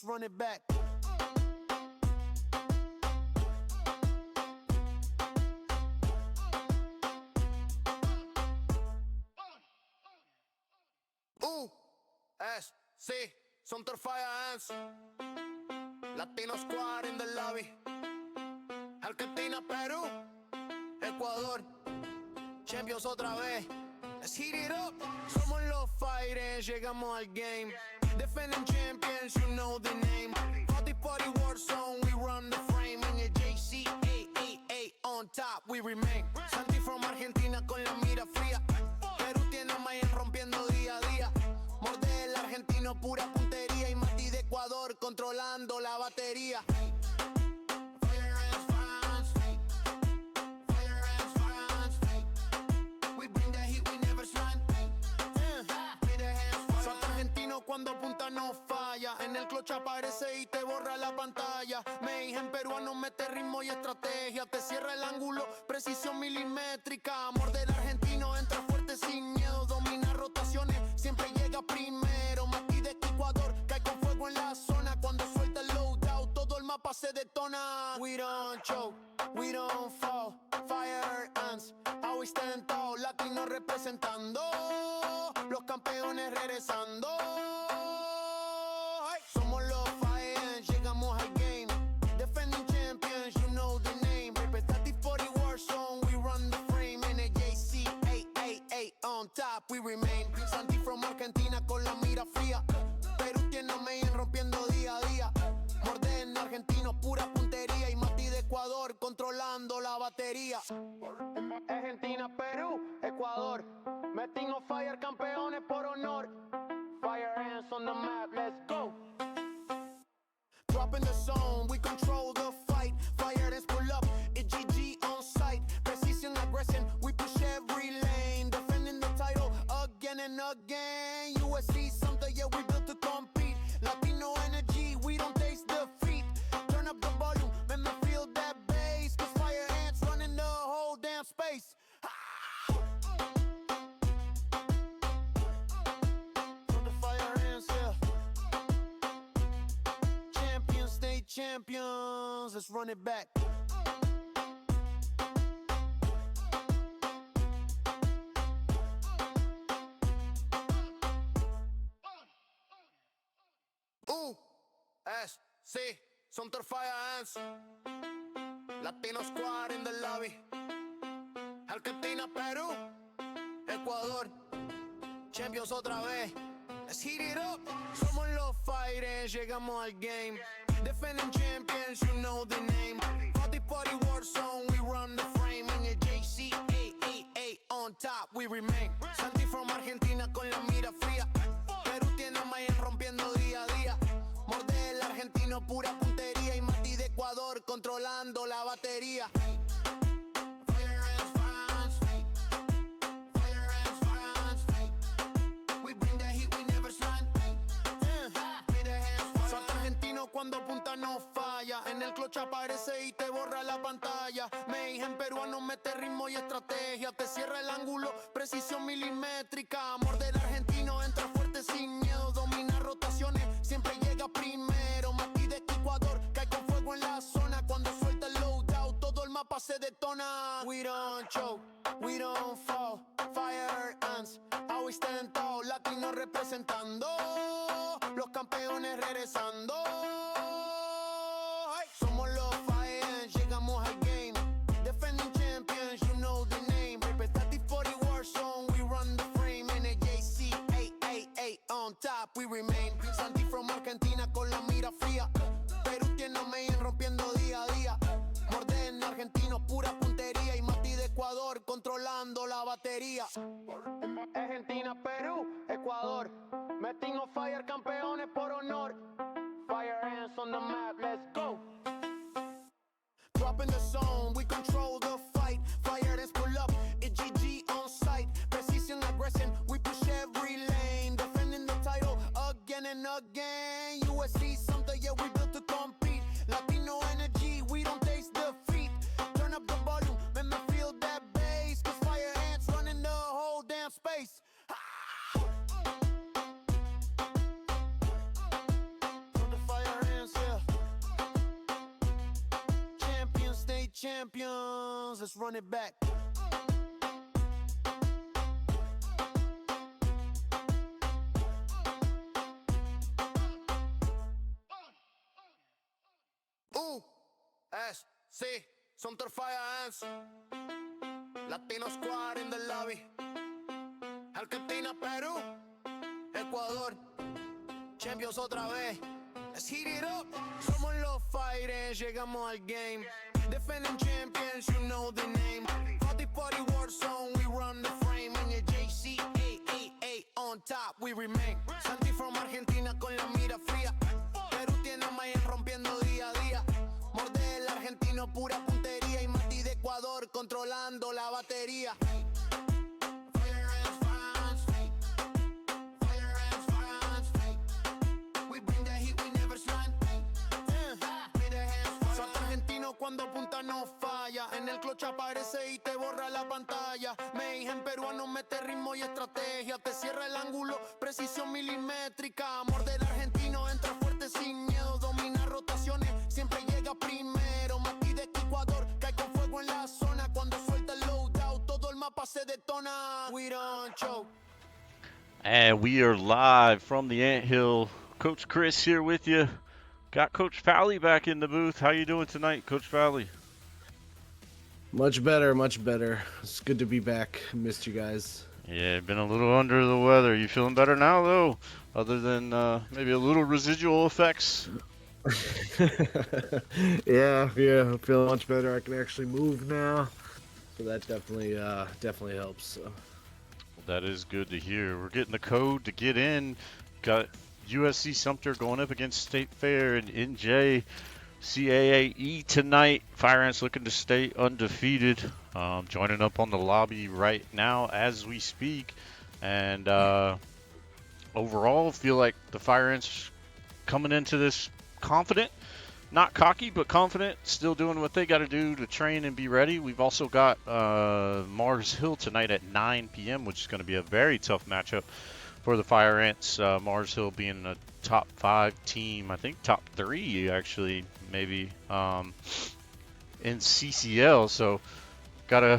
Run it back. USC, Sumter Fire Hands, Latino Squad in the lobby. Argentina, Perú, Ecuador, Champions otra vez. Let's heat it up. Somos los fighters, llegamos al game. Defending champions, you know the name. CoD4v4 zone, we run the frame. NJCAAE on top, we remain. Santi from Argentina con la mira fría. Perú tiene a Mayan rompiendo día a día. Morde el argentino, pura puntería. Y Mati de Ecuador controlando la batería. Cuando apunta no falla, en el clutch aparece y te borra la pantalla. Mayhem peruano mete ritmo y estrategia, te cierra el ángulo, precisión milimétrica. Morde el argentino, entra fuerte sin miedo, domina rotaciones, siempre llega primero. Mati de Ecuador cae con fuego en la zona, cuando suelta el loadout todo el mapa se detona. We don't choke, we don't fall, fire ants, always stand tall. Latino representando, los campeones regresando. Somos los fires, llegamos al game. Defending champions, you know the name. CoD4v4 zone, we run the frame. NJCAAE on top, we remain. Santi from Argentina con la mira fría. Perú tiene a Mayan rompiendo día a día. Morden argentino, pura puntería. Y Mati de Ecuador controlando la batería. Argentina, Perú, Ecuador. Meeting on fire, campeones por honor. Fire hands on the map, let's go. Dropping the zone, we control the fight. Fire hands pull up, it's GG on sight. Precision, aggression, we push every lane. Defending the title again and again. USC, Sumter, yeah, we built to compete. Latino energy, we don't taste defeat. Turn up the volume, make me feel that bass. Cause fire ants running the whole damn space. Champions, let's run it back. USC, Sumter Fire Hands, Latino Squad in the lobby. Argentina, Perú, Ecuador, Champions otra vez. Let's heat it up. Somos los fighters, llegamos al game. Defending champions, you know the name. CoD4v4 zone, we run the frame. NJCAAE on top, we remain. Santi from Argentina con la mira fría. Perú tiene a Mayan rompiendo día a día. Morde el argentino, pura puntería. Y Mati de Ecuador controlando la batería. Cuando apunta no falla, en el clutch aparece y te borra la pantalla. Mayhem peruano mete ritmo y estrategia, te cierra el ángulo, precisión milimétrica. Morde el argentino, entra fuerte sin miedo, domina rotaciones, siempre llega primero. Mati de Ecuador cae con fuego en la zona, cuando suelta el loadout todo el mapa se detona. We don't choke, we don't fall, fire ants, always stand tall. Latino representando, los campeones regresando. Somos los fires, llegamos al game. Defending champions, you know the name. CoD4v4 zone, we run the frame. NJCAAE on top, we remain. Santi from Argentina con la mira fría. Perú tiene a Mayan rompiendo día a día. Morden argentino, pura puntería. Y Mati de Ecuador controlando la batería. Argentina, Perú, Ecuador. Meeting on fire, campeones por honor. Fire hands on the map, let's go. Dropping the zone, we control the fight. Fire hands pull up, it's GG on sight. Precision, aggression, we push every lane. Defending the title again and again. USC, Sumter, yeah, we built to compete. Latino energy, we don't taste defeat. Turn up the volume, make me feel that bass. Cause fire ants running the whole damn space. The fire champions, let's run it back. USC, Sumter Fire Ants, Latino Squad in the lobby. Argentina, Perú, Ecuador, champions otra vez. Let's heat it up. Somos los fighters, llegamos al game. Defending champions, you know the name. CoD4v4 war zone, we run the frame. NJCAAE on top, we remain. Santi from Argentina con la mira fría. Perú tiene a Mayen rompiendo día a día. Morde el argentino, pura puntería. Y Mati de Ecuador controlando la batería. Cuando punta no falla, en el clutch aparece y te borra la pantalla. Mayhem peruano mete ritmo y estrategia, te cierra el ángulo, precisión milimétrica. Amor del argentino entra fuerte sin miedo, domina rotaciones, siempre llega primero. Mati de Ecuador cae con fuego en la zona, cuando suelta el loadout todo el mapa se detona. We don't choke. And we are live from the Anthill. Coach Chris here with you. Got Coach Fowley back in the booth. How you doing tonight, Coach Fowley? Much better, much better. It's good to be back. Missed you guys. Yeah, been a little under the weather. You feeling better now, though? Other than maybe a little residual effects? yeah, I'm feeling much better. I can actually move now, so that definitely helps. So. Well, that is good to hear. We're getting the code to get in. Got USC Sumter going up against State Fair and NJCAAE tonight. Fire Ants looking to stay undefeated. Joining up on the lobby right now as we speak. And overall, feel like the Fire Ants coming into this confident. Not cocky, but confident. Still doing what they got to do to train and be ready. We've also got Mars Hill tonight at 9 p.m., which is going to be a very tough matchup for the Fire Ants. Mars Hill being a top 5 team, I think top 3 actually, maybe in CCL. So got a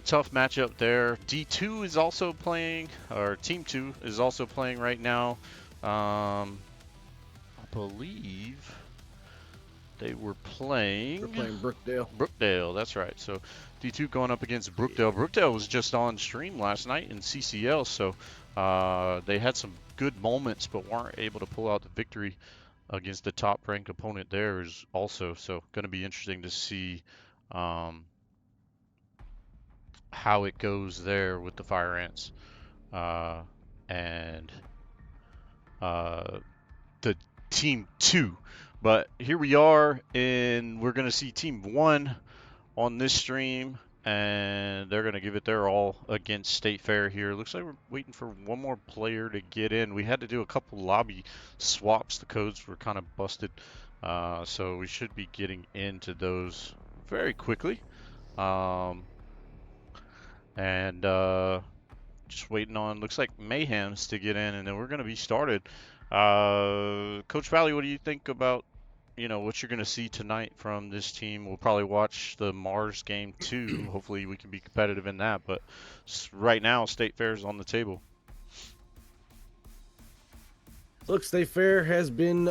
tough matchup there. D2 is also playing, or Team 2 is also playing right now. I believe they were playing. They're playing Brookdale. Brookdale, that's right. So D2 going up against Brookdale. Brookdale was just on stream last night in CCL, so they had some good moments, but weren't able to pull out the victory against the top-ranked opponent there is also. So going to be interesting to see how it goes there with the Fire Ants and the Team 2. But here we are, and we're going to see Team 1 on this stream, and they're going to give it their all against State Fair here. Looks like we're waiting for one more player to get in. We had to do a couple lobby swaps. The codes were kind of busted, so we should be getting into those very quickly. Just waiting on, looks like Mayhems to get in, and then we're going to be started. Coach Valley, what do you think about what you're going to see tonight from this team? We'll probably watch the Mars game too. Hopefully we can be competitive in that. But right now, State Fair is on the table. Look, State Fair has been,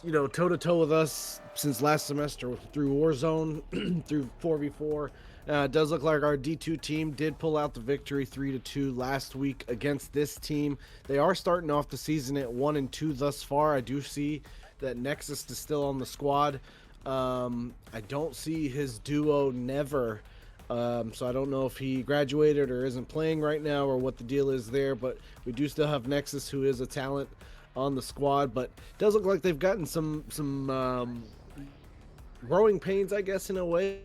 toe-to-toe with us since last semester through Warzone, through 4v4. It does look like our D2 team did pull out the victory 3-2 last week against this team. They are starting off the season at 1-2 thus far. I do see that Nexus is still on the squad. I don't see his duo Never, so I don't know if he graduated or isn't playing right now or what the deal is there, but we do still have Nexus, who is a talent on the squad. But it does look like they've gotten some growing pains, I guess, in a way.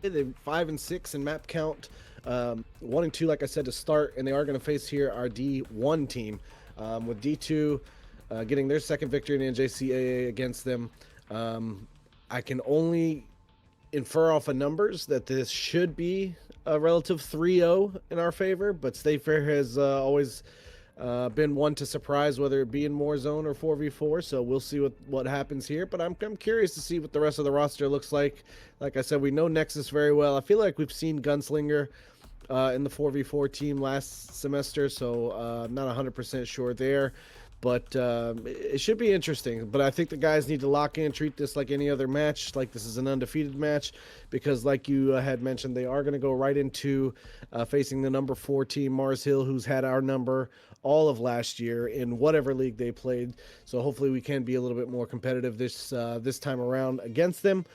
They're 5 and 6 in map count, 1 and 2, like I said, to start, and they are going to face here our D1 team, with D2 getting their second victory in NJCAAE against them. I can only infer off of numbers that this should be a relative 3-0 in our favor, but State Fair has always been one to surprise, whether it be in Warzone or 4v4. So we'll see what happens here. But I'm curious to see what the rest of the roster looks like. Like I said, we know Nexus very well. I feel like we've seen Gunslinger in the 4v4 team last semester, so I'm not 100% sure there. But it should be interesting. But I think the guys need to lock in, treat this like any other match, like this is an undefeated match, because like you had mentioned, they are going to go right into facing the number 4 team, Mars Hill, who's had our number all of last year in whatever league they played. So hopefully we can be a little bit more competitive this time around against them.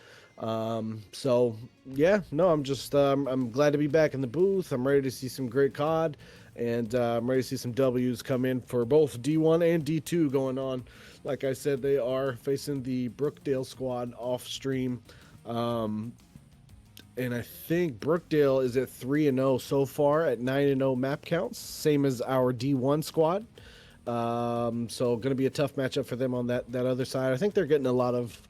So yeah, no, I'm glad to be back in the booth. I'm ready to see some great COD, and I'm ready to see some W's come in for both D1 and D2 going on. Like I said, they are facing the Brookdale squad off stream. And I think Brookdale is at 3-0 so far at 9-0 map counts, same as our D1 squad. So going to be a tough matchup for them on that other side. I think they're getting a lot of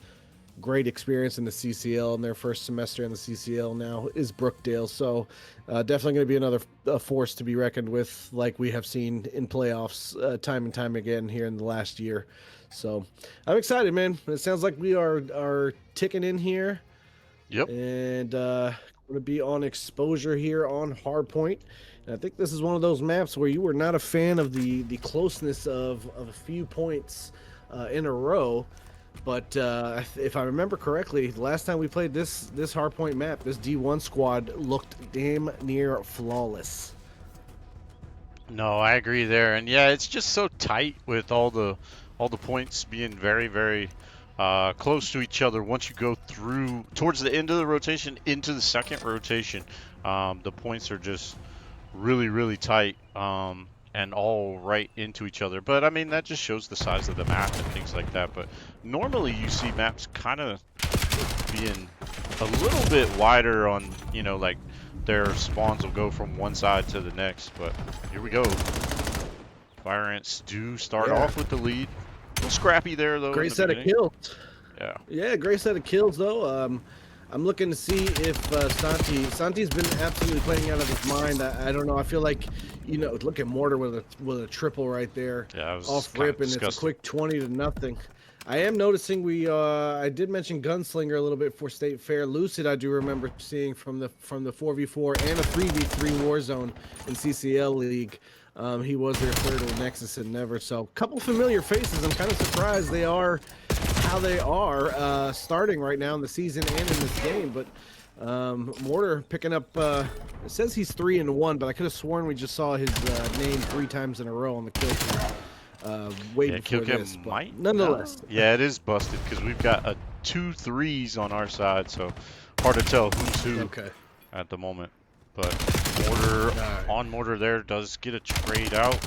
great experience in the CCL, in their first semester in the CCL now is Brookdale. So definitely going to be another force to be reckoned with, like we have seen in playoffs time and time again here in the last year. So I'm excited, man. It sounds like we are ticking in here. Yep. And going to be on exposure here on Hardpoint. And I think this is one of those maps where you were not a fan of the closeness of a few points in a row. But if I remember correctly, the last time we played this Hardpoint map, this D1 squad looked damn near flawless. No, I agree there. And yeah, it's just so tight with all the points being very, very close to each other. Once you go through towards the end of the rotation into the second rotation, the points are just really, really tight and all right into each other. But I mean, that just shows the size of the map and things like that. But normally you see maps kind of being a little bit wider on, you know, like their spawns will go from one side to the next. But here we go. Fire Ants do start off with the lead. A little scrappy there, though. Great set of kills. Yeah. Yeah, great set of kills, though. I'm looking to see if Santi's been absolutely playing out of his mind. I don't know. I feel like, you know, look at Mortar with a triple right there. Yeah, it was off rip, and it's a quick 20-0. I am noticing I did mention Gunslinger a little bit for State Fair. Lucid, I do remember seeing from the 4v4 and a 3v3 Warzone in CCL League. He was their third with Nexus and Never. So, a couple familiar faces. I'm kind of surprised they are how they are starting right now in the season and in this game. But Mortar picking up, it says he's 3-1, but I could have sworn we just saw his name 3 times in a row on the kill cam. Way before this, but nonetheless. Yeah, it is busted because we've got 2 3s on our side, so hard to tell who's who at the moment. But Mortar on Mortar there does get a trade out.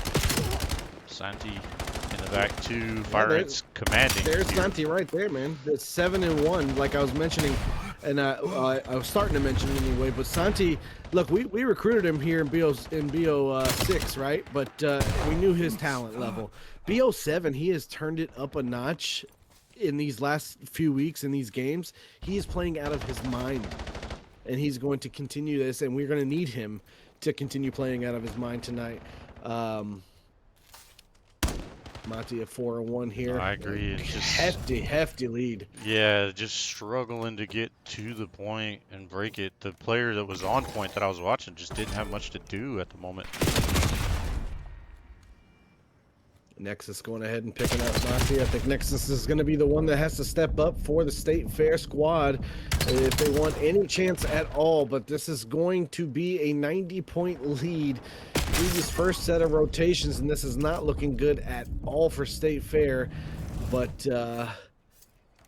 Santi in the back 2. Fire Ants commanding. There's Santi right there, man. That's 7-1, like I was mentioning, and I was starting to mention anyway. But Santi, look, we recruited him here in BO6, right? But we knew his talent level. BO7, he has turned it up a notch in these last few weeks in these games. He is playing out of his mind, and he's going to continue this, and we're going to need him to continue playing out of his mind tonight. Monty at 4-1 here. I agree. It's just hefty lead. Yeah, just struggling to get to the point and break it. The player that was on point that I was watching just didn't have much to do at the moment. Nexus going ahead and picking up Monty. I think Nexus is going to be the one that has to step up for the State Fair squad if they want any chance at all. But this is going to be a 90-point lead through this first set of rotations, and this is not looking good at all for State Fair. But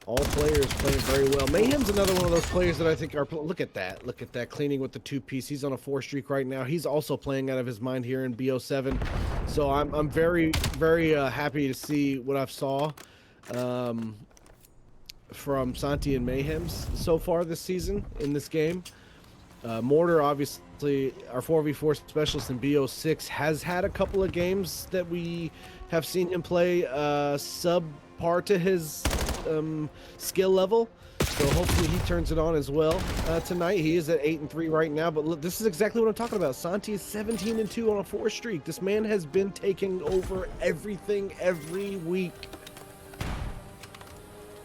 all players playing very well. Mayhem's another one of those players that I think are... Look at that, cleaning with the 2-piece. He's on a 4 streak right now. He's also playing out of his mind here in BO7. So I'm very, very happy to see what I've saw from Santi and Mayhem's so far this season in this game. Mortar, obviously, our 4v4 specialist in BO6, has had a couple of games that we have seen him play subpar to his skill level. So hopefully he turns it on as well tonight. He is at 8-3 right now, but look, this is exactly what I'm talking about. Santi is 17-2 on a 4 streak. This man has been taking over everything every week.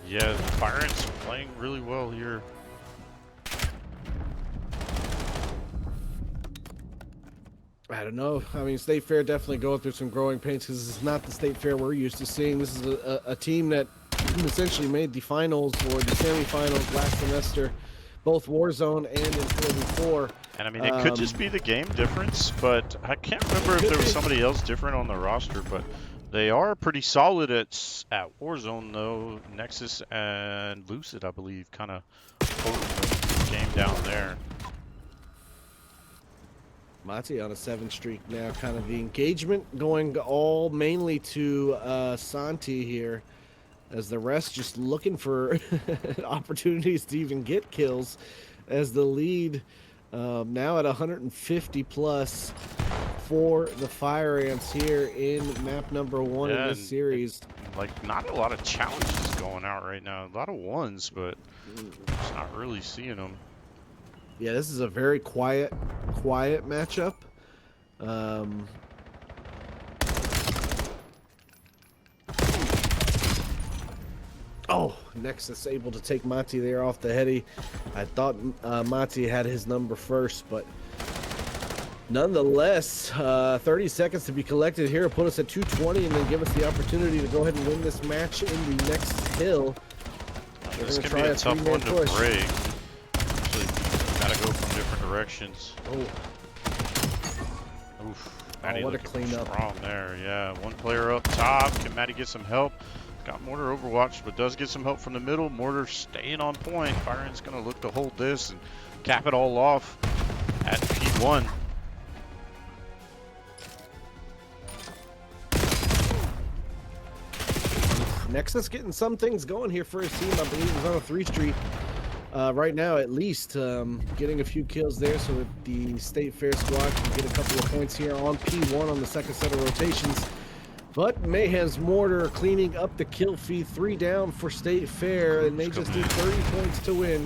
Yeah, Byron's playing really well here. I don't know. I mean, State Fair definitely going through some growing pains because this is not the State Fair we're used to seeing. This is a team that essentially made the finals or the semifinals last semester, both Warzone and in 4v4. And I mean, it could just be the game difference, but I can't remember if there was somebody else different on the roster, but they are pretty solid at Warzone, though. Nexus and Lucid, I believe, kind of holding the game down there. Mati on a 7 streak now. Kind of the engagement going all mainly to Santi here, as the rest just looking for opportunities to even get kills, as the lead now at 150 plus for the Fire Ants here in map number 1 in this series. Like, not a lot of challenges going out right now. A lot of ones, but just not really seeing them. Yeah, this is a very quiet matchup. Oh, Nexus able to take Mati there off the heady. I thought Mati had his number first, but nonetheless, 30 seconds to be collected here. Put us at 220 and then give us the opportunity to go ahead and win this match in the next hill. This could be a tough one to break. Actually, gotta go from different directions. Oh. Oof. Maddie What a looking cleanup. strong there. Yeah, one player up top. Can Maddie get some help? Got Mortar overwatched, but does get some help from the middle. Mortar staying on point. Byron's going to look to hold this and cap it all off at P1. Nexus getting some things going here for his team. I believe he's on a 3 streak right now, at least. Getting a few kills there so that the State Fair squad can get a couple of points here on P1 on the second set of rotations. But Mayhem's Mortar cleaning up the kill feed. 3 down for State Fair, and they just need 30 points to win.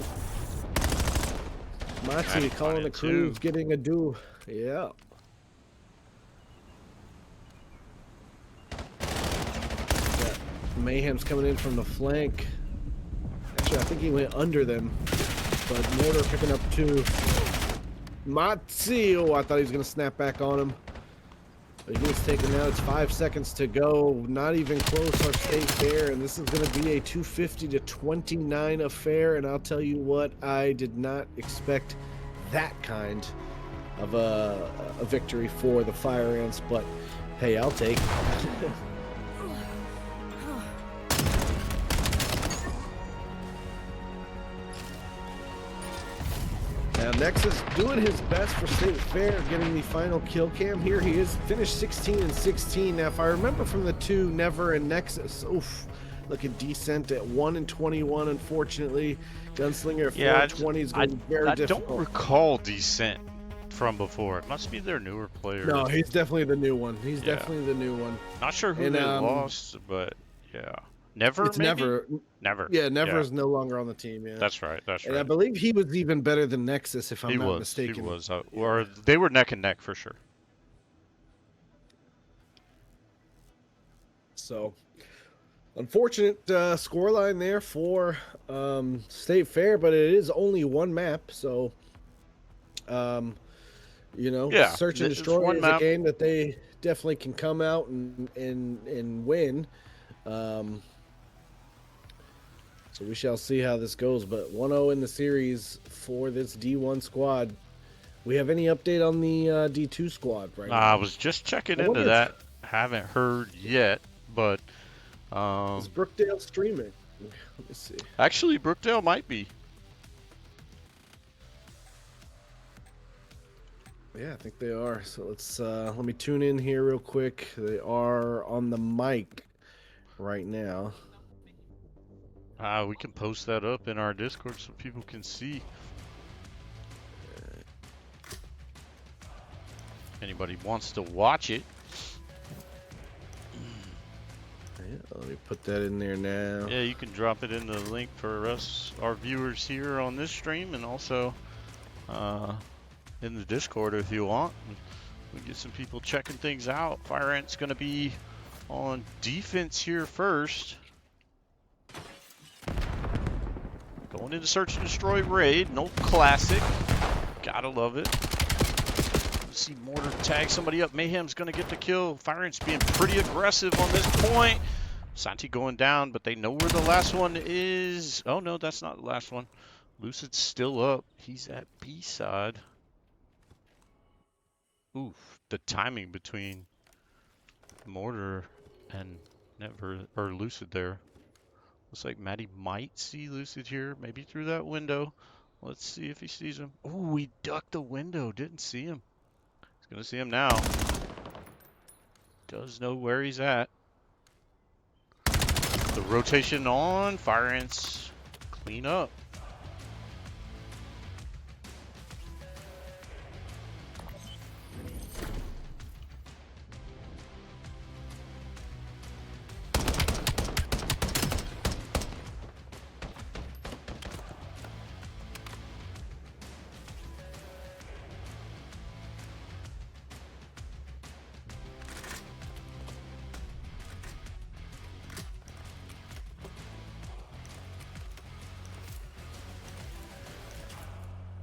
Mati calling the crews, getting a do. Yeah. Mayhem's coming in from the flank. Actually, I think he went under them. But Mortar picking up 2. Mati, oh, I thought he was going to snap back on him. But he was taken out. It's 5 seconds to go. Not even close our State Fair. And this is going to be a 250-29 affair. And I'll tell you what, I did not expect that kind of a victory for the Fire Ants. But hey, I'll take it. Now Nexus doing his best for State Fair, getting the final kill cam here. He is finished 16-16. Now, if I remember from the 2, Never and Nexus, oof, looking decent at 1-21. Unfortunately, Gunslinger at 4-20 is going to be very difficult. I don't recall decent from before. It must be their newer player. No, he's definitely the new one. He's definitely the new one. Not sure who they lost, but yeah. Never, it's maybe? Never. Yeah, Never is no longer on the team. Yeah, that's right. That's right. And I believe he was even better than Nexus, if I'm not mistaken. He was. Or they were neck and neck for sure. So, unfortunate scoreline there for State Fair, but it is only 1 map. So, you know, Search and Destroy is a game that they definitely can come out and win. So we shall see how this goes, but 1-0 in the series for this D1 squad. We have any update on the D2 squad right now? I was just checking into that. Haven't heard yet, but is Brookdale streaming? Let me see. Actually, Brookdale might be. Yeah, I think they are. So let's let me tune in here real quick. They are on the mic right now. We can post that up in our Discord so people can see. Anybody wants to watch it. Yeah, Let me put that in there now. Yeah, you can drop it in the link for us, our viewers here on this stream, and also in the Discord if you want. We get some people checking things out. Fire Ant's going to be on defense here first. Going into search and destroy raid. No classic. Gotta love it. See Mortar tag somebody up. Mayhem's going to get the kill. Fire Ant's being pretty aggressive on this point. Santi going down, but they know where the last one is. Oh, no, that's not the last one. Lucid's still up. He's at B side. Oof, the timing between Mortar and Lucid there. Looks like Maddie might see Lucid here, maybe through that window. Let's see if he sees him. Oh, he ducked the window, didn't see him. He's gonna see him now. Does know where he's at. The rotation on, Fire Ants clean up.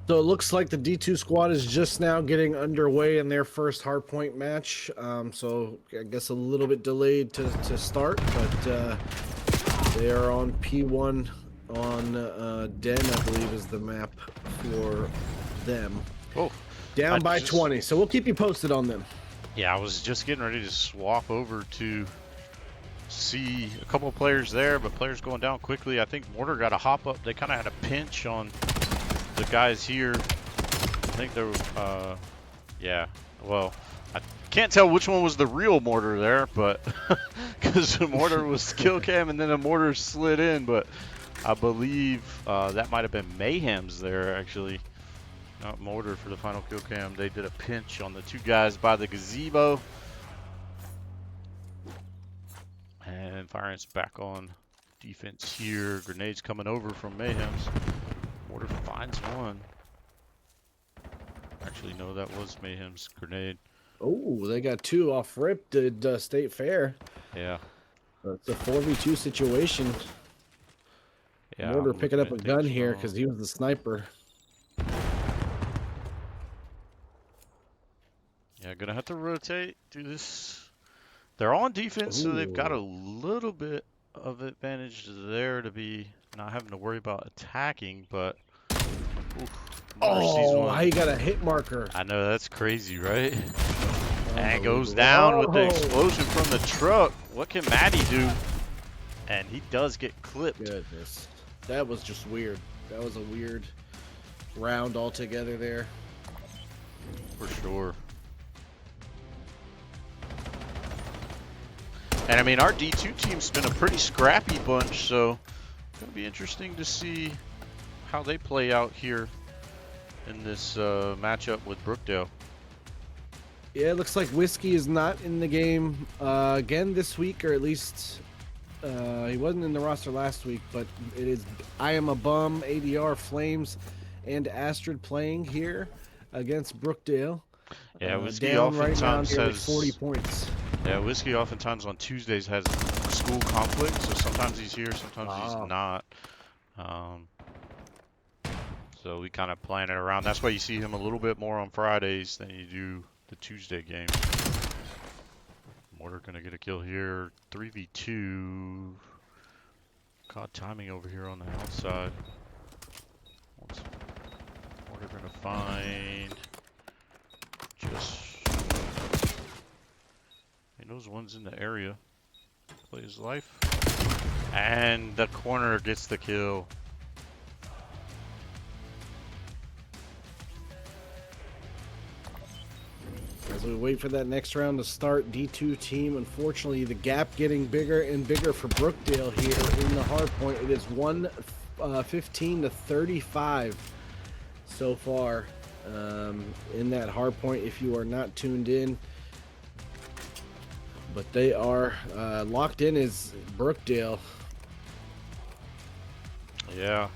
So it looks like the D2 squad is just now getting underway in their first hardpoint match. So I guess a little bit delayed to start, but they are on P1 on Den, I believe is the map for them. Oh, down by 20. So we'll keep you posted on them. Yeah, I was just getting ready to swap over to see a couple of players there, but players going down quickly. I think Mortar got a hop up. They kind of had a pinch on the guys here. I think they were, yeah, well, I can't tell which one was the real Mortar there, but because the Mortar was kill cam and then a Mortar slid in, but I believe that might have been Mayhem's there actually, not Mortar for the final kill cam. They did a pinch on the two guys by the gazebo, and Fire Ant's back on defense here. Grenades coming over from Mayhem's. Mortar finds one. Actually, no, that was Mayhem's grenade. Oh, they got two off rip. Did State Fair. Yeah. It's a 4v2 situation. Yeah. Mortar picking up a gun here because he was the sniper. Yeah, gonna have to rotate, do this. They're on defense, so they've got a little bit of advantage there to be not having to worry about attacking, but oh, how you got a hit marker? I know, that's crazy, right? And goes down with the explosion from the truck. What can Maddie do? And he does get clipped. Goodness, that was just weird. That was a weird round altogether there. For sure. And I mean, our D2 team's been a pretty scrappy bunch, so it's going to be interesting to see how they play out here in this matchup with Brookdale. Yeah, it looks like Whiskey is not in the game again this week, or at least he wasn't in the roster last week, but it is I Am a Bum, ADR, Flames, and Astrid playing here against Brookdale. Yeah, Whiskey down oftentimes right now, has 40 points. Yeah, Whiskey oftentimes on Tuesdays has school conflict, so sometimes he's here, sometimes he's not. So we kind of plan it around. That's why you see him a little bit more on Fridays than you do the Tuesday game. Mortar gonna get a kill here. 3v2. CoD timing over here on the outside. Mortar gonna find just. He knows one's in the area. Play his life. And the corner gets the kill. As we wait for that next round to start, D2 team, unfortunately, the gap getting bigger and bigger for Brookdale here in the hard point. It is 115 to 35 so far in that hard point. If you are not tuned in, But they are locked in as Brookdale. Yeah,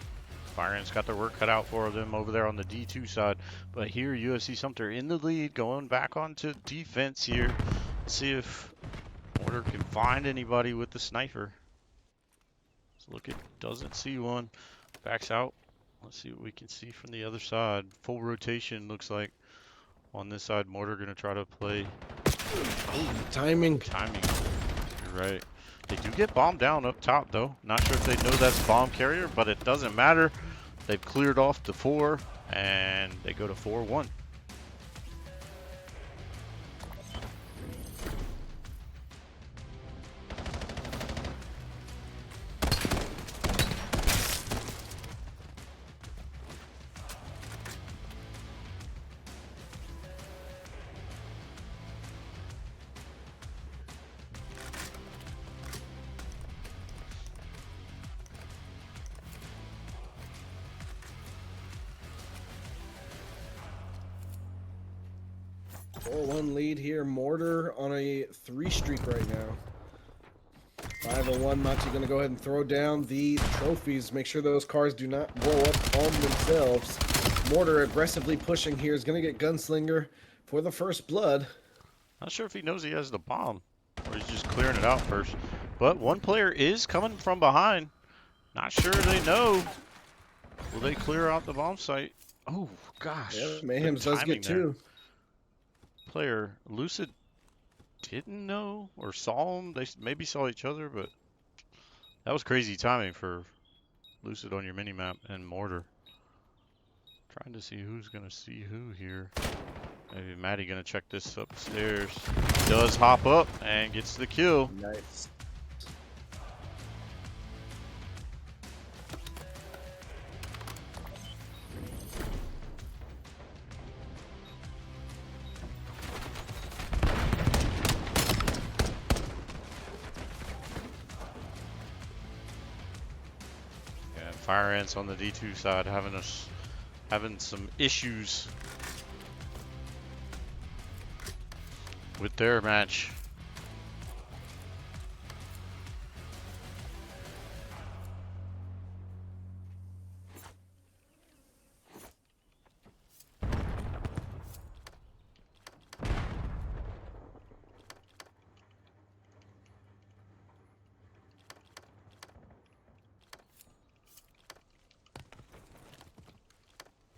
Fire Ants got their work cut out for them over there on the D2 side. But here, USC Sumter in the lead, going back onto defense here. Let's see if Mortar can find anybody with the sniper. Let's look, it doesn't see one. Backs out. Let's see what we can see from the other side. Full rotation looks like on this side. Mortar gonna try to play. Oh, timing. Timing. You're right. They do get bombed down up top though. Not sure if they know that's bomb carrier, but it doesn't matter. They've cleared off the 4 and they go to 4-1. One lead here. Mortar on a 3 streak right now. 501. Machi going to go ahead and throw down the trophies. Make sure those cars do not blow up on themselves. Mortar aggressively pushing here is going to get Gunslinger for the first blood. Not sure if he knows he has the bomb or he's just clearing it out first. But one player is coming from behind. Not sure they know. Will they clear out the bomb site? Oh, gosh. Yeah, Mayhems does get 2. Player Lucid didn't know or saw him. They maybe saw each other, but that was crazy timing for Lucid on your minimap and Mortar. Trying to see who's gonna see who here. Maybe Maddie gonna check this upstairs. Does hop up and gets the kill. Nice. Fire Ants on the D2 side having some issues with their match.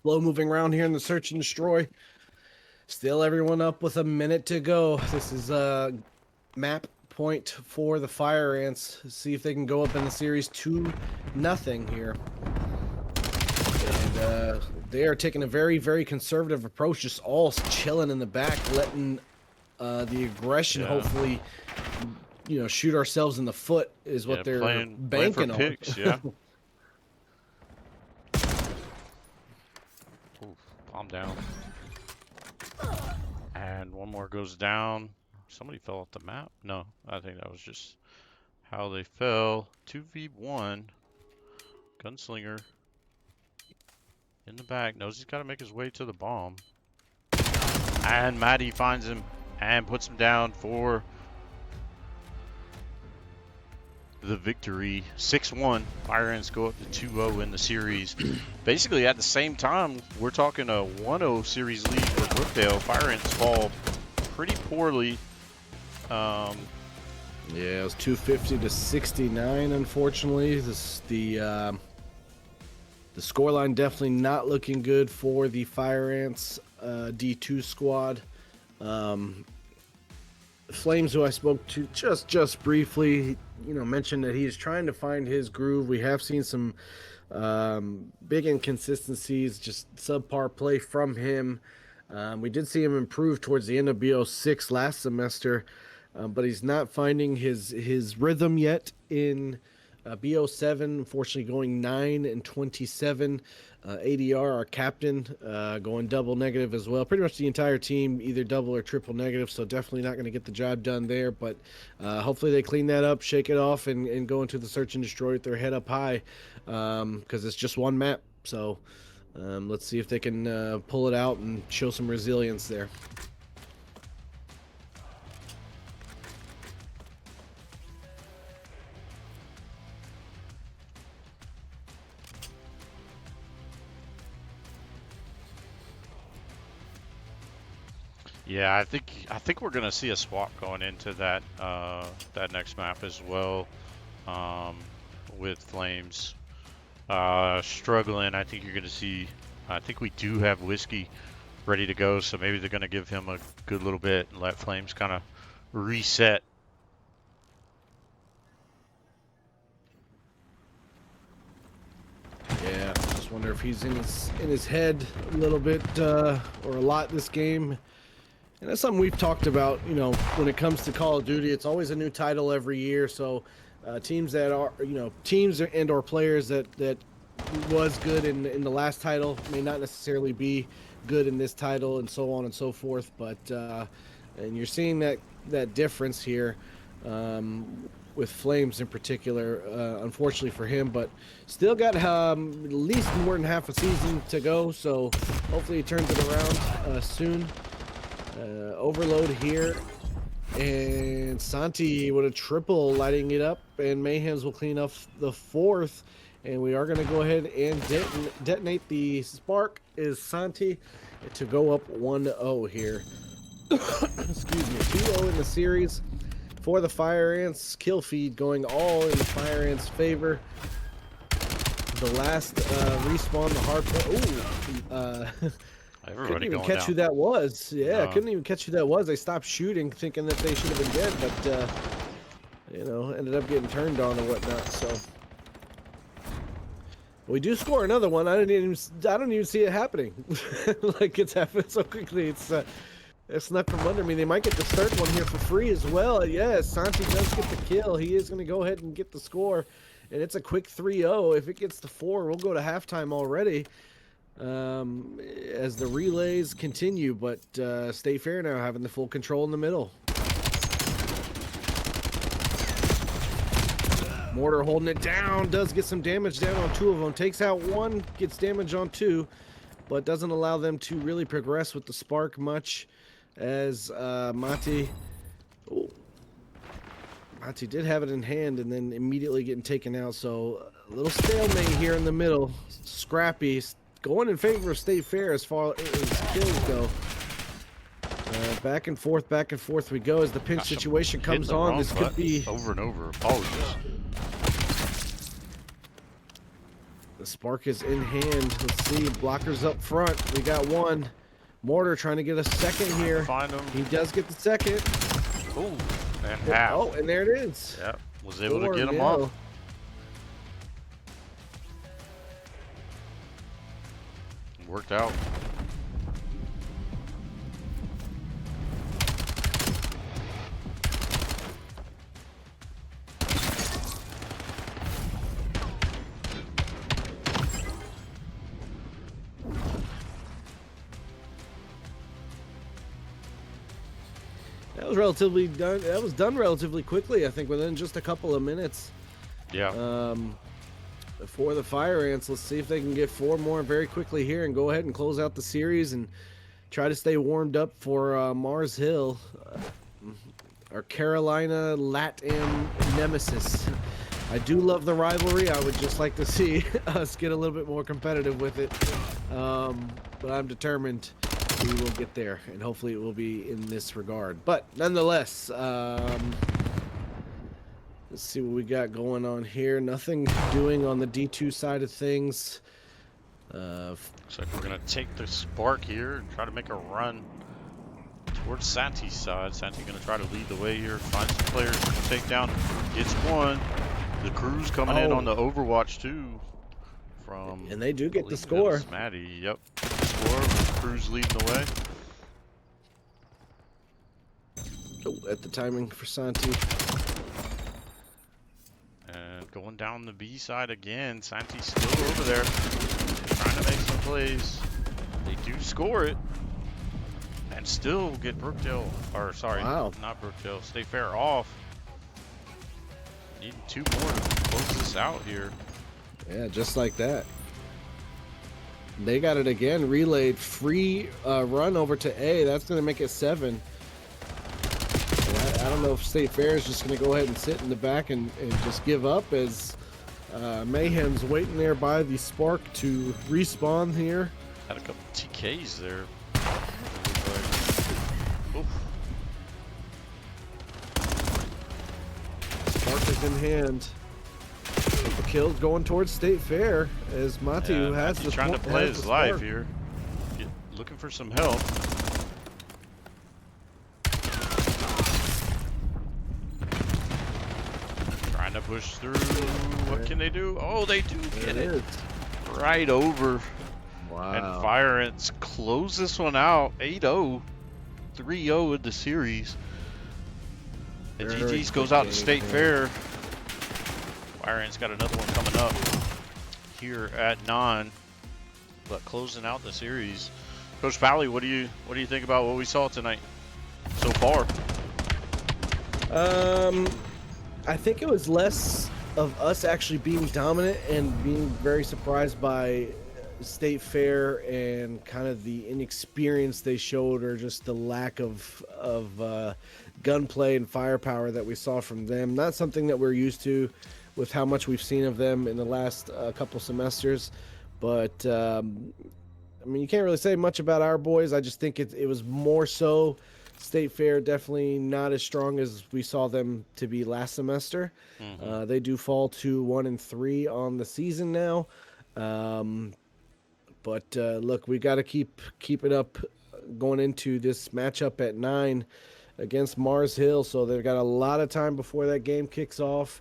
Slow moving around here in the search and destroy. Still everyone up with a minute to go. This is a map point for the Fire Ants. See if they can go up in the series 2-0 here. And they are taking a very, very conservative approach, just all chilling in the back, letting the aggression hopefully, you know, shoot ourselves in the foot is what they're banking on. Picks, yeah. Bomb down. And one more goes down. Somebody fell off the map? No, I think that was just how they fell. 2v1. Gunslinger in the back. Knows he's got to make his way to the bomb. And Maddie finds him and puts him down for the victory. 6-1. Fire Ants go up to 2-0 in the series. Basically at the same time, we're talking a 1-0 series lead for Brookdale. Fire Ants fall pretty poorly. Yeah, it was 250 to 69. Unfortunately, the scoreline definitely not looking good for the Fire Ants D2 squad. Flames, who I spoke to just briefly, you know, mentioned that he is trying to find his groove. We have seen some big inconsistencies, just subpar play from him. We did see him improve towards the end of BO6 last semester, but he's not finding his rhythm yet in BO7. Unfortunately, going 9-27. ADR, our captain, going double negative as well. Pretty much the entire team either double or triple negative, so definitely not going to get the job done there. But hopefully they clean that up, shake it off, and go into the search and destroy with their head up high, because it's just one map. So let's see if they can pull it out and show some resilience there. Yeah, I think we're gonna see a swap going into that that next map as well, with Flames struggling. I think you're gonna see. I think we do have Whiskey ready to go, so maybe they're gonna give him a good little bit and let Flames kind of reset. Yeah, just wonder if he's in his head a little bit or a lot this game. And that's something we've talked about, you know, when it comes to Call of Duty. It's always a new title every year, so teams that are, you know, teams and or players that was good in the last title may not necessarily be good in this title, and so on and so forth. But and you're seeing that difference here with Flames in particular, unfortunately for him, but still got at least more than half a season to go, so hopefully he turns it around soon. Overload here, and Santi with a triple lighting it up, and Mayhems will clean up the fourth, and we are going to go ahead and detonate the spark. Is Santi to go up 1-0 here. Excuse me, 2-0 in the series for the Fire Ants. Kill feed going all in the Fire Ants' favor. The last respawn, the hard point. Couldn't even catch who that was. Yeah, couldn't even catch who that was. They stopped shooting, thinking that they should have been dead, but you know, ended up getting turned on and whatnot. So we do score another one. I don't even see it happening. Like, it's happened so quickly. It's not from under me. They might get the third one here for free as well. Yes, Santi does get the kill. He is going to go ahead and get the score, and it's a quick 3-0. If it gets to 4, we'll go to halftime already. As the relays continue, but Stay Fair now having the full control in the middle. Mortar holding it down, does get some damage down on 2 of them, takes out 1, gets damage on 2, but doesn't allow them to really progress with the spark much, as Mati did have it in hand and then immediately getting taken out, so a little stalemate here in the middle. Scrappy going in favor of State Fair as far as kills go. Back and forth we go as the pinch situation comes on. This could be over and over. Apologies. The spark is in hand. Let's see. Blockers up front. We got 1. Mortar trying to get a second here. Find him. He does get the second. Ooh, and half. Oh, and there it is. Yep. Was able to get him off. Worked out. That was done relatively quickly, I think, within just a couple of minutes. Yeah. For the Fire Ants, let's see if they can get 4 more very quickly here and go ahead and close out the series and try to stay warmed up for Mars Hill, our Carolina Latam nemesis. I do love the rivalry. I would just like to see us get a little bit more competitive with it, but I'm determined we will get there, and hopefully it will be in this regard. But nonetheless, let's see what we got going on here. Nothing doing on the D2 side of things. Looks like we're going to take the spark here and try to make a run towards Santi's side. Santi going to try to lead the way here, find some players to take down. Gets 1. The crew's coming in on the Overwatch too. And they do get the score. Maddie, yep. Score. Crew's leading the way. Oh, at the timing for Santi. And going down the B side again. Santi's still over there, trying to make some plays. They do score it, and still get Brookdale, or sorry, not Brookdale, Stay Fair off. Needing 2 more to close this out here. Yeah, just like that. They got it again, relayed. Free run over to A. That's going to make it 7. I don't know if State Fair is just going to go ahead and sit in the back and just give up, as Mayhem's waiting there by the spark to respawn here. Had a couple TKs there. series in hand. The kill's going towards State Fair as Mati, who has Mati the trying to point, play has his the life spark. here. Looking for some help. Trying to push through. What can they do? Oh, they do get it. Right over. Wow. And Fire Ants close this one out. 8-0. 3-0 in the series. And Very GG's goes quick out to game, State man. Fair. Fire Ants got another one coming up here at 9. But closing out the series. Coach Fowley, what do you think about what we saw tonight so far? I think it was less of us actually being dominant and being very surprised by State Fair and kind of the inexperience they showed, or just the lack of gunplay and firepower that we saw from them. Not something that we're used to with how much we've seen of them in the last couple semesters. But I mean, you can't really say much about our boys. I just think it was more so State Fair definitely not as strong as we saw them to be last semester. Mm-hmm. They do fall to 1-3 on the season now. But look, we got to keep it up going into this matchup at 9 against Mars Hill. So they've got a lot of time before that game kicks off.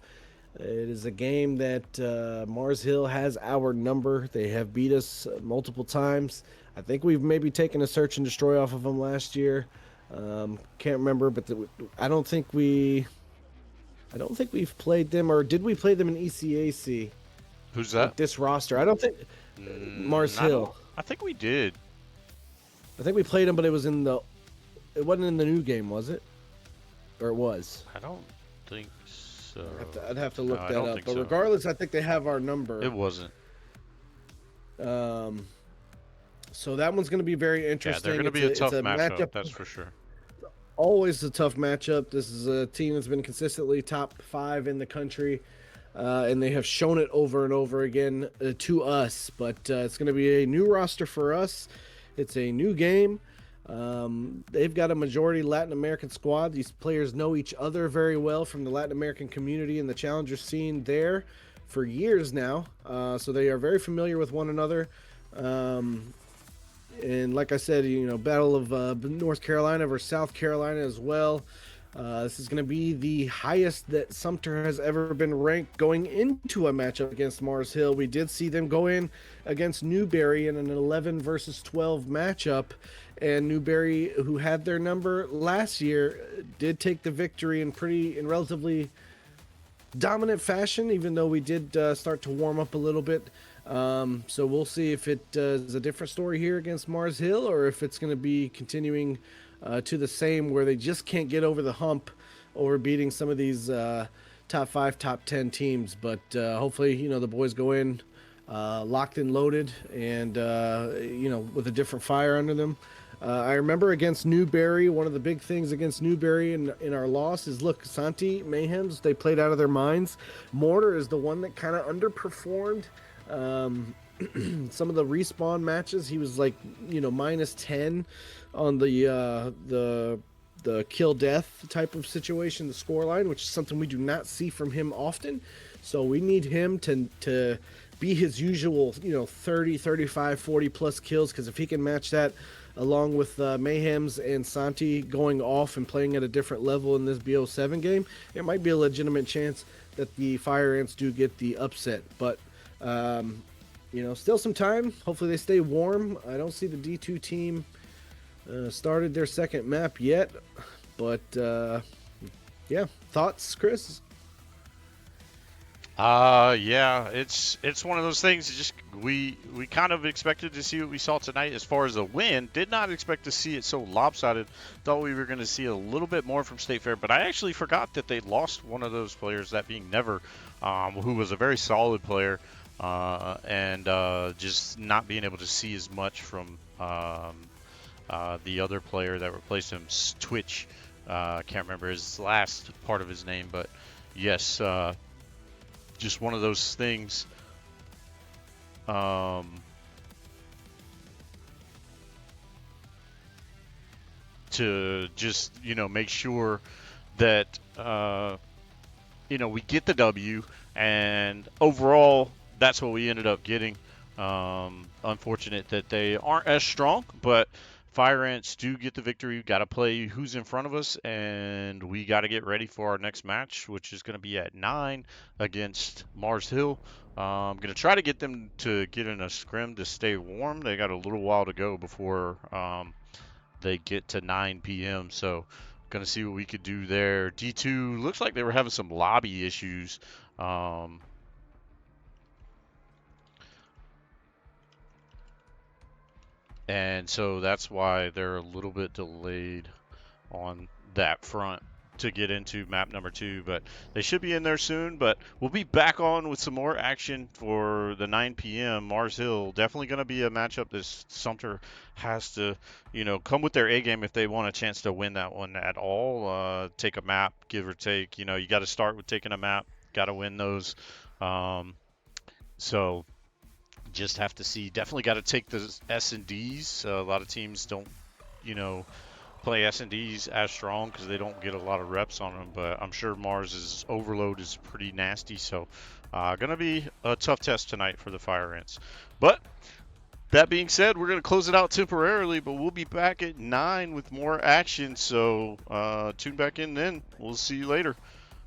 It is a game that Mars Hill has our number. They have beat us multiple times. I think we've maybe taken a search and destroy off of them last year. Can't remember, but I don't think we've played them, or did we play them in ECAC? Who's that? With this roster, I don't think Mars Hill. I think we did. I think we played them, but it wasn't in the new game, was it? Or it was? I don't think so. I'd have to look No, I that don't up. think But so. regardless, I think they have our number. It wasn't. So that one's going to be very Yeah, interesting. they're going to be a tough it's matchup, that's for sure. Always a tough matchup. This is a team that's been consistently top 5 in the country, and they have shown it over and over again to us. But it's going to be a new roster for us. It's a new game. They've got a majority Latin American squad. These players know each other very well from the Latin American community and the challenger scene there for years now. So they are very familiar with one another. And like I said, Battle of North Carolina versus South Carolina as well. This is going to be the highest that Sumter has ever been ranked going into a matchup against Mars Hill. We did see them go in against Newberry in an 11 versus 12 matchup. And Newberry, who had their number last year, did take the victory in relatively dominant fashion, even though we did start to warm up a little bit. So we'll see if it is a different story here against Mars Hill, or if it's going to be continuing to the same, where they just can't get over the hump over beating some of these top 5, top 10 teams. But hopefully, the boys go in locked and loaded, and with a different fire under them. I remember against Newberry, one of the big things against Newberry in our loss is, look, Santi, Mayhems, they played out of their minds. Mortar is the one that kind of underperformed. Some of the respawn matches, he was like, minus 10 on the kill death type of situation, the score line, which is something we do not see from him often. So we need him to be his usual, 30, 35, 40 plus kills, because if he can match that along with Mayhems and Santi going off and playing at a different level in this BO7 game, it might be a legitimate chance that the Fire Ants do get the upset. But still some time. Hopefully they stay warm. I don't see the D2 team started their second map yet, but yeah, thoughts, Chris? Yeah, it's one of those things. Just we kind of expected to see what we saw tonight as far as a win. Did not expect to see it so lopsided. Thought we were going to see a little bit more from State Fair, but I actually forgot that they lost one of those players, that being Never, who was a very solid player, and just not being able to see as much from the other player that replaced him, Twitch. Can't remember his last part of his name, but yes. Just one of those things. To just make sure that we get the W, and overall, that's what we ended up getting. Unfortunate that they aren't as strong, but Fire Ants do get the victory. Got to play who's in front of us, and we got to get ready for our next match, which is going to be at 9 against Mars Hill. I'm going to try to get them to get in a scrim to stay warm. They got a little while to go before they get to 9 p.m., so going to see what we could do there. D2 looks like they were having some lobby issues. And so that's why they're a little bit delayed on that front to get into map number 2, but they should be in there soon. But we'll be back on with some more action for the 9 p.m. Mars Hill. Definitely going to be a matchup that Sumter has to, come with their A game if they want a chance to win that one at all. Take a map, give or take. You got to start with taking a map. Got to win those. So just have to see. Definitely got to take the S&Ds. A lot of teams don't, play S&Ds as strong because they don't get a lot of reps on them, but I'm sure Mars's overload is pretty nasty, so gonna be a tough test tonight for the Fire Ants. But that being said, we're gonna close it out temporarily, but we'll be back at 9 with more action, so tune back in then. We'll see you later.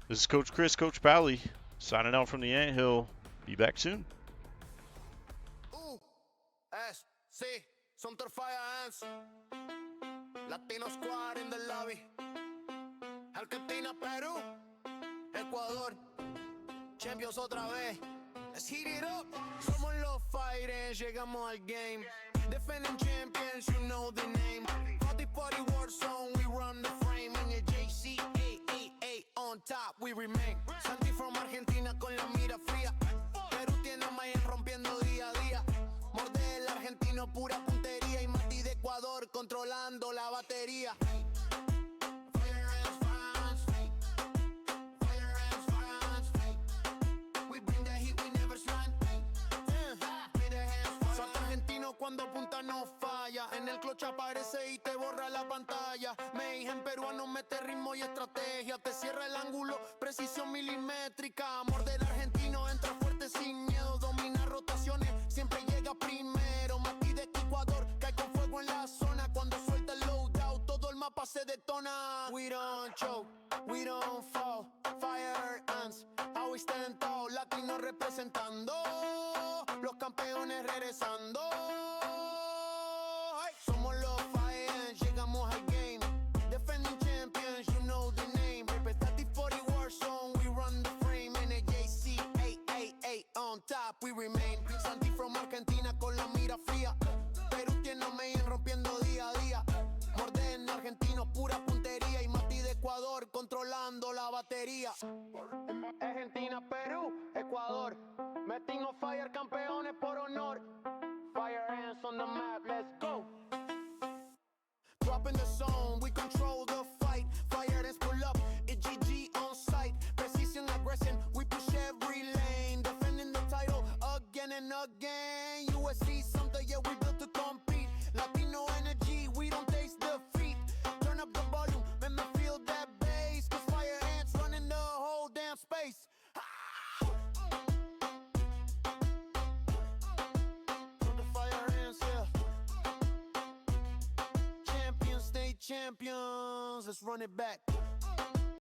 This is Coach Chris, Coach Pally, signing out from the Anthill. Be back soon. USC, Sumter Fire Ants, Latino Squad in the lobby, Argentina, Perú, Ecuador, Champions otra vez. Let's heat it up. Somos los Fire Ants, llegamos al game. Defending champions, you know the name. CoD4v4 war zone, we run the frame. NJCAAE on top, we remain. Santi from Argentina con la mira fría. Perú tiene a Mayan rompiendo día a día. Morde el argentino, pura puntería. Y Mati de Ecuador controlando la batería. Cuando punta no falla, en el clutch aparece y te borra la pantalla. Mayhem peruano mete ritmo y estrategia, te cierra el ángulo, precisión milimétrica. Morder argentino, entra fuerte sin miedo, domina rotaciones, siempre llega primero. Mati de Ecuador, cae con fuego en la zona. Cuando suelta el loadout, todo el mapa se detona. We don't choke, we don't fall, Fire Ants, always stand tall. Latino representando, los campeones regresando. Somos los Fire Ants, llegamos al game. Defending champions, you know the name. CoD4v4 war zone, we run the frame. NJCAAE on top, we remain. Santi from Argentina con la mira fría. Perú tiene a Mayan rompiendo día a día. Morden argentino, pura puntería. Y Mati de Ecuador controlando la batería. Argentina, Perú, Ecuador. Meeting on fire, campeones por honor. Fire Ants on the map, let's go. Dropping the zone, we control the fight. Fire Ants pull up, it's GG on sight. Precision, aggression, we push every lane. Defending the title again and again. USC, Sumter, yeah, we built to compete. Latino energy, we don't taste defeat. Turn up the volume, make me feel that bass. Cause Fire Ants running the whole damn space. Champions, let's run it back.